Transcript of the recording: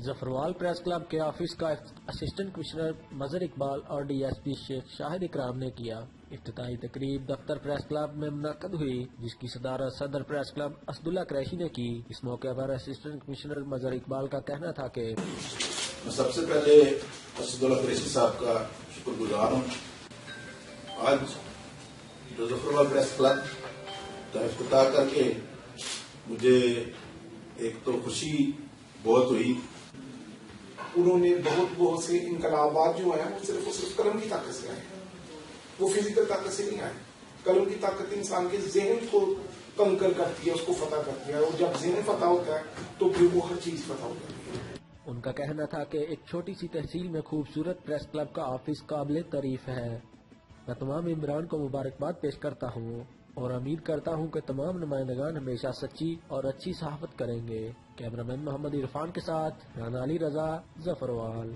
Zafarwal press club کے office کا assistant commissioner مظہر اقبال اور ڈی ایس پی شیخ شاہد اکرام نے کیا۔ افتتاحی تقریب دفتر پریس کلب میں منعقد ہوئی، جس کی صدارت صدر پریس کلب اسداللہ قریشی نے کی۔ اس موقع پر اسسٹنٹ کمشنر مظہر اقبال کا کہنا تھا کہ میں سب سے پہلے اسداللہ قریشی صاحب کا شکر گزار ہوں۔ آج جو ظفروال پریس کلب کا افتتاح کر کے مجھے ایک تو خوشی بہت ہوئی۔ انہوں نے بہت سے انقلابات جو ہیں وہ صرف قلم کی طاقت سے آئے ہیں، وہ فزیکل طاقت سے نہیں آئے۔ قلم کی طاقت انسان کے ذہن کو کنکر کرتی ہے، اس کو فتح کرتی ہے، اور جب ذہن فتح ہوتا ہے تو پھر وہ ہر چیز فتح ہو جاتی ہے۔ ان کا کہنا تھا کہ ایک چھوٹی سی تحصیل میں خوبصورت پریس کلب کا آفس قابل تعریف ہے۔ میں تمام ممبران کو مبارکباد پیش کرتا ہوں اور امید کرتا ہوں کہ تمام نمائندگان ہمیشہ سچی اور اچھی صحافت کریں گے۔ کیمرہ مین محمد عرفان کے ساتھ رانا علی رضا، ظفروال۔